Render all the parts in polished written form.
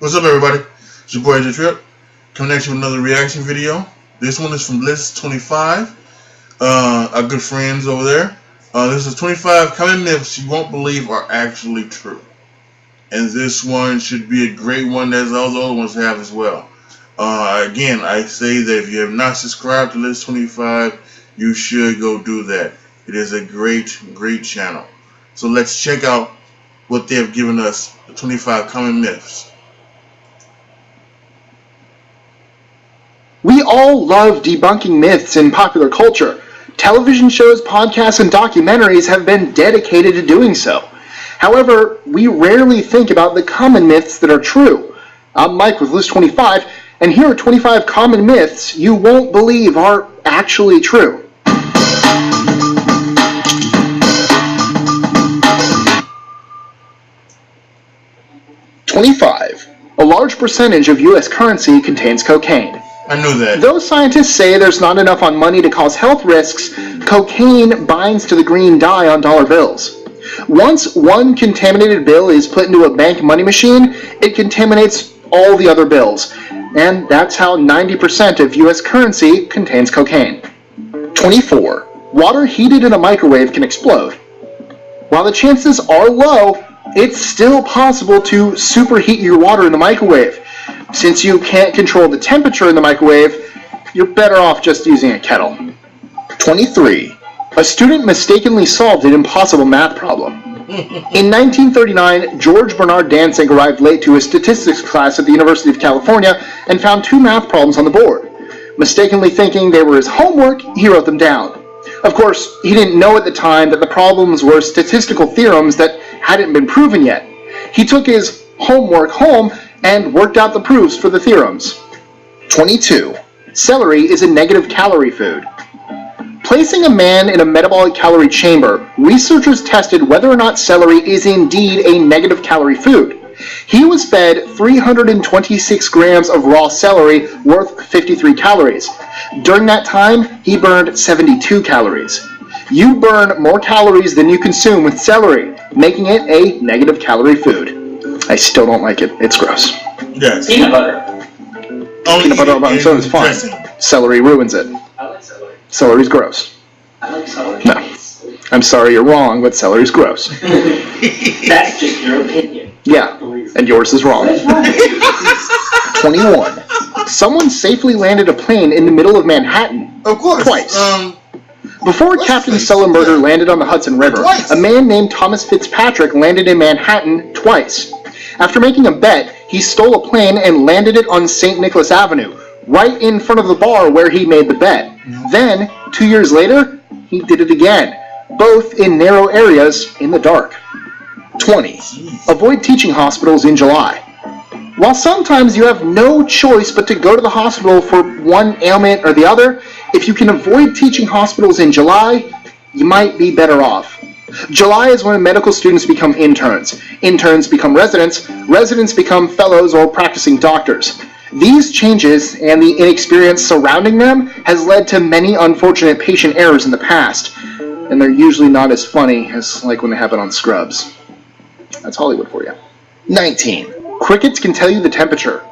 What's up, everybody? It's your boy AJ Trip, coming at you with another reaction video. This one is from List25, our good friends over there. This is 25 common myths you won't believe are actually true. And this one should be a great one, as all the other ones have as well. Again, I say that if you have not subscribed to List25, you should go do that. It is a great, great channel. So let's check out what they have given us, the 25 common myths. We all love debunking myths in popular culture. Television shows, podcasts, and documentaries have been dedicated to doing so. However, we rarely think about the common myths that are true. I'm Mike with List25, and here are 25 common myths you won't believe are actually true. #25. A large percentage of U.S. currency contains cocaine. I knew that. Though scientists say there's not enough on money to cause health risks, cocaine binds to the green dye on dollar bills. Once one contaminated bill is put into a bank money machine, it contaminates all the other bills. And that's how 90% of U.S. currency contains cocaine. #24. Water heated in a microwave can explode. While the chances are low, it's still possible to superheat your water in the microwave. Since you can't control the temperature in the microwave, you're better off just using a kettle. #23. A student mistakenly solved an impossible math problem. In 1939, George Bernard Danzig arrived late to his statistics class at the University of California and found two math problems on the board. Mistakenly thinking they were his homework, he wrote them down. Of course, he didn't know at the time that the problems were statistical theorems that hadn't been proven yet. He took his homework home and worked out the proofs for the theorems. #22. Celery is a negative calorie food. Placing a man in a metabolic calorie chamber, researchers tested whether or not celery is indeed a negative calorie food. He was fed 326 grams of raw celery worth 53 calories. During that time, he burned 72 calories. You burn more calories than you consume with celery, making it a negative calorie food. I still don't like it. It's gross. Yes. Peanut butter. Peanut butter on its own is fine. Celery ruins it. I like celery. Celery's gross. I like celery. No. I'm sorry you're wrong, but celery's gross. That's just your opinion. Yeah, and yours is wrong. 21. Someone safely landed a plane in the middle of Manhattan. Of course. Twice. Before Captain Sullenberger landed on the Hudson River, a man named Thomas Fitzpatrick landed in Manhattan twice. After making a bet, he stole a plane and landed it on St. Nicholas Avenue, right in front of the bar where he made the bet. Then, 2 years later, he did it again, both in narrow areas in the dark. 20. Avoid teaching hospitals in July. While sometimes you have no choice but to go to the hospital for one ailment or the other, if you can avoid teaching hospitals in July, you might be better off. July is when medical students become interns. Interns become residents. Residents become fellows or practicing doctors. These changes and the inexperience surrounding them has led to many unfortunate patient errors in the past, and they're usually not as funny as like when they happen on Scrubs. That's Hollywood for you. 19. Crickets can tell you the temperature.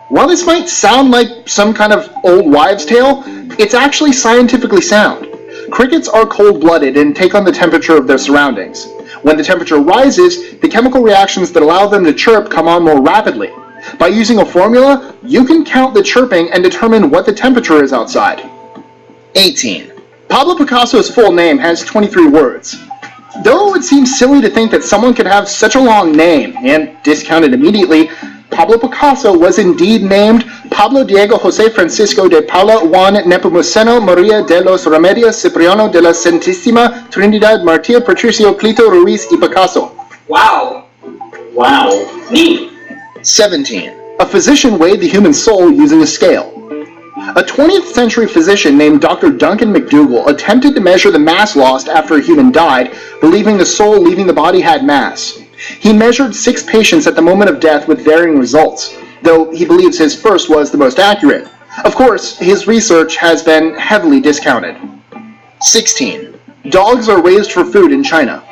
While this might sound like some kind of old wives' tale, it's actually scientifically sound. Crickets are cold-blooded and take on the temperature of their surroundings. When the temperature rises, the chemical reactions that allow them to chirp come on more rapidly. By using a formula, you can count the chirping and determine what the temperature is outside. 18. Pablo Picasso's full name has 23 words. Though it would seem silly to think that someone could have such a long name and discount it immediately, Pablo Picasso was indeed named Pablo Diego José Francisco de Paula Juan Nepomuceno María de los Remedios Cipriano de la Santísima Trinidad Martir Patricio Clito Ruiz y Picasso. Wow. Wow. Neat. 17. A physician weighed the human soul using a scale. A 20th century physician named Dr. Duncan McDougall attempted to measure the mass lost after a human died, believing the soul leaving the body had mass. He measured 6 patients at the moment of death with varying results, though he believes his first was the most accurate. Of course, his research has been heavily discounted. 16. Dogs are raised for food in China.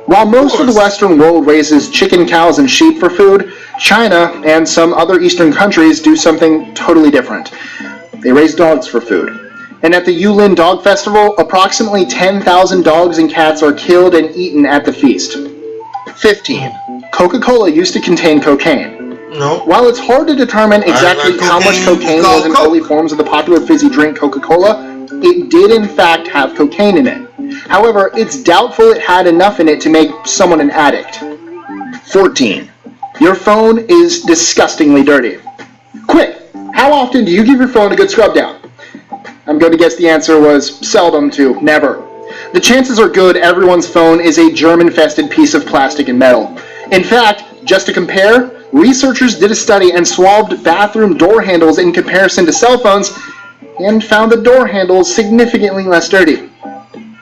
While most of the Western world raises chicken, cows, and sheep for food, China and some other Eastern countries do something totally different. They raise dogs for food. And at the Yulin Dog Festival, approximately 10,000 dogs and cats are killed and eaten at the feast. 15. Coca-Cola used to contain cocaine. No. While it's hard to determine exactly how much cocaine was in early forms of the popular fizzy drink Coca-Cola, it did in fact have cocaine in it. However, it's doubtful it had enough in it to make someone an addict. 14. Your phone is disgustingly dirty. Quick, how often do you give your phone a good scrub down? I'm going to guess the answer was seldom to never. The chances are good everyone's phone is a germ-infested piece of plastic and metal. In fact, just to compare, researchers did a study and swabbed bathroom door handles in comparison to cell phones and found the door handles significantly less dirty.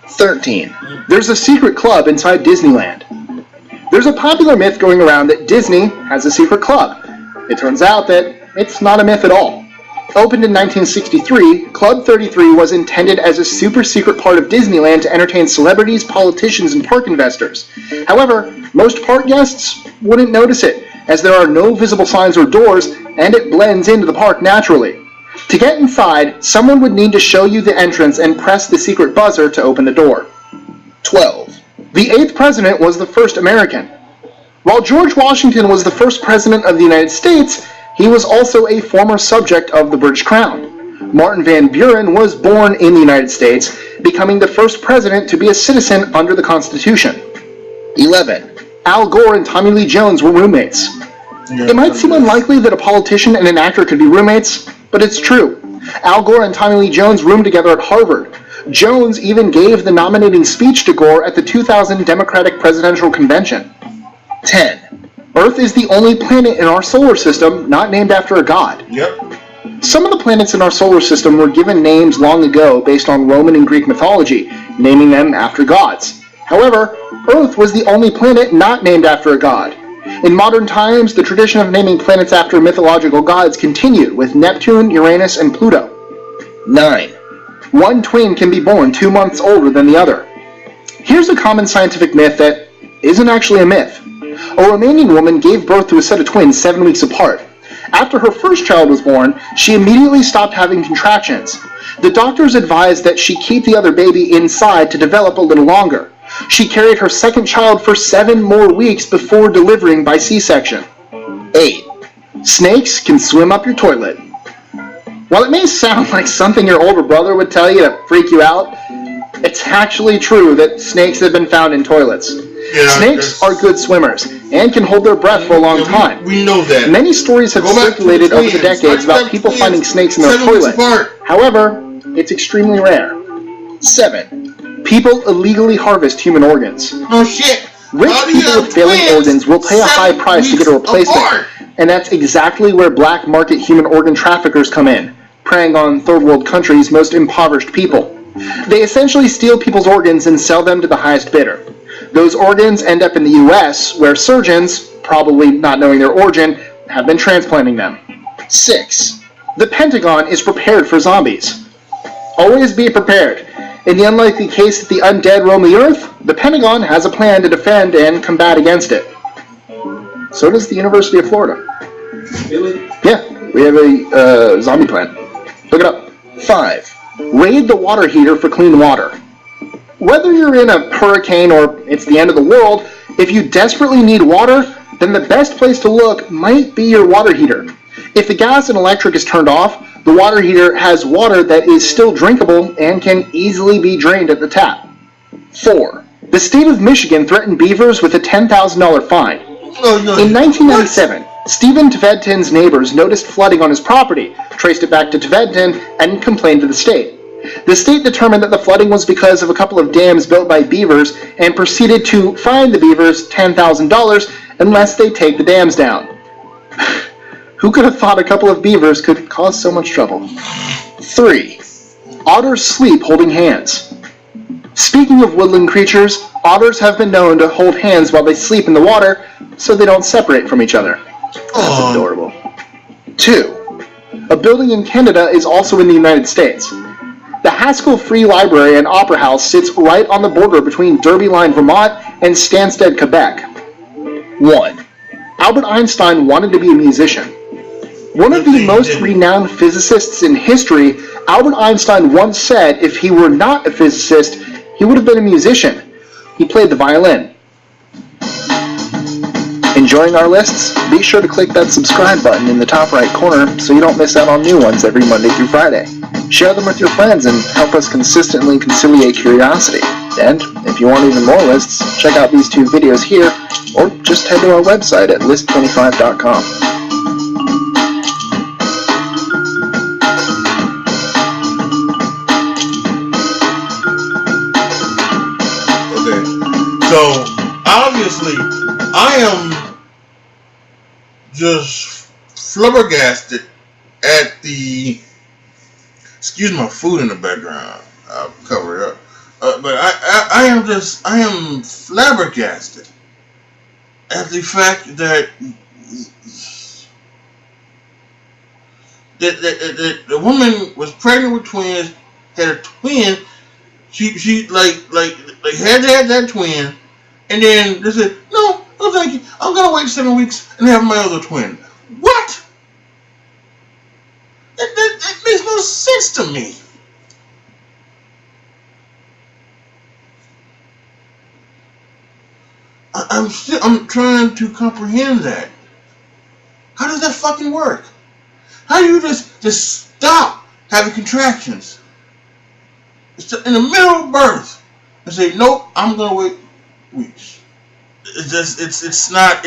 13. There's a secret club inside Disneyland. There's a popular myth going around that Disney has a secret club. It turns out that it's not a myth at all. Opened in 1963, Club 33 was intended as a super secret part of Disneyland to entertain celebrities, politicians, and park investors. However, most park guests wouldn't notice it, as there are no visible signs or doors, and it blends into the park naturally. To get inside, someone would need to show you the entrance and press the secret buzzer to open the door. 12. The 8th president was the first American. While George Washington was the first president of the United States, he was also a former subject of the British Crown. Martin Van Buren was born in the United States, becoming the first president to be a citizen under the Constitution. 11. Al Gore and Tommy Lee Jones were roommates. It might seem unlikely that a politician and an actor could be roommates, but it's true. Al Gore and Tommy Lee Jones roomed together at Harvard. Jones even gave the nominating speech to Gore at the 2000 Democratic Presidential Convention. 10. Earth is the only planet in our solar system not named after a god. Yep. Some of the planets in our solar system were given names long ago based on Roman and Greek mythology, naming them after gods. However, Earth was the only planet not named after a god. In modern times, the tradition of naming planets after mythological gods continued with Neptune, Uranus, and Pluto. 9. One twin can be born 2 months older than the other. Here's a common scientific myth that isn't actually a myth. A Romanian woman gave birth to a set of twins 7 weeks apart. After her first child was born, she immediately stopped having contractions. The doctors advised that she keep the other baby inside to develop a little longer. She carried her second child for 7 more weeks before delivering by C-section. 8. Snakes can swim up your toilet. While it may sound like something your older brother would tell you to freak you out, it's actually true that snakes have been found in toilets. Yeah, Snakes are good swimmers and can hold their breath for a long time. We know that. Many stories have circulated over the decades about people finding snakes in their toilet. However, it's extremely rare. 7. People illegally harvest human organs. Oh shit! Rich people with failing organs will pay a high price to get a replacement, and that's exactly where black market human organ traffickers come in, preying on third world countries' most impoverished people. They essentially steal people's organs and sell them to the highest bidder. Those organs end up in the US, where surgeons, probably not knowing their origin, have been transplanting them. 6. The Pentagon is prepared for zombies. Always be prepared. In the unlikely case that the undead roam the earth, the Pentagon has a plan to defend and combat against it. So does the University of Florida. Really? Yeah, we have a zombie plan. Look it up. 5. Raid the water heater for clean water. Whether you're in a hurricane or it's the end of the world, if you desperately need water, then the best place to look might be your water heater. If the gas and electric is turned off, the water heater has water that is still drinkable and can easily be drained at the tap. 4. The state of Michigan threatened beavers with a $10,000 fine. In 1997, Stephen Tvedtin's neighbors noticed flooding on his property, traced it back to Tvedtin, and complained to the state. The state determined that the flooding was because of a couple of dams built by beavers and proceeded to fine the beavers $10,000 unless they take the dams down. Who could have thought a couple of beavers could cause so much trouble? 3. Otters sleep holding hands. Speaking of woodland creatures, otters have been known to hold hands while they sleep in the water so they don't separate from each other. That's adorable. 2. A building in Canada is also in the United States. The Haskell Free Library and Opera House sits right on the border between Derby Line, Vermont and Stansted, Quebec. 1. Albert Einstein wanted to be a musician. One of the most renowned physicists in history, Albert Einstein once said if he were not a physicist, he would have been a musician. He played the violin. Enjoying our lists? Be sure to click that subscribe button in the top right corner so you don't miss out on new ones every Monday through Friday. Share them with your friends and help us consistently conciliate curiosity. And if you want even more lists, check out these 2 videos here, or just head to our website at list25.com. So, obviously, I am just flabbergasted at the... Excuse my food in the background. I'll cover it up. But I am flabbergasted at the fact that the woman was pregnant with twins, had a twin. She like had to have that twin, and then they said, no, thank you. I'm gonna wait 7 weeks and have my other twin. What? That makes no sense to me. I'm trying to comprehend that. How does that fucking work? How do you just stop having contractions in the middle of birth and say, nope, I'm gonna wait weeks? It's not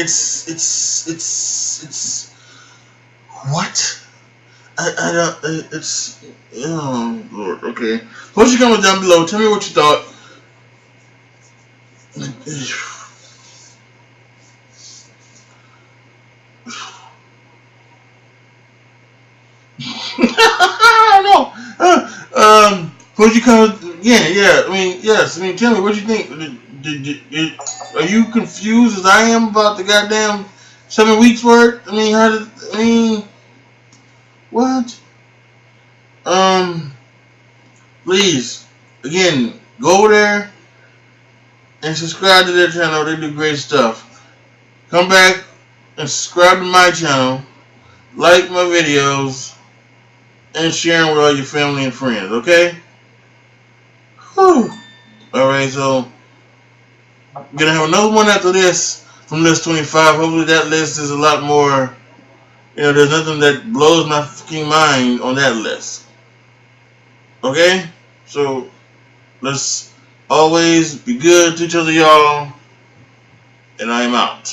what? I don't, it's, oh Lord, okay. Post your comments down below, tell me what you thought. I don't know. Post your comments again, yeah, I mean, yes, I mean, tell me what you think. Are you confused as I am about the goddamn 7 weeks worth? I mean, what? Please, again, go over there and subscribe to their channel. They do great stuff. Come back and subscribe to my channel, like my videos, and share them with all your family and friends, okay? Whew. Alright, so I'm gonna have another one after this from List 25. Hopefully that list is a lot more, there's nothing that blows my fucking mind on that list. Okay? So, let's always be good to each other, y'all. And I am out.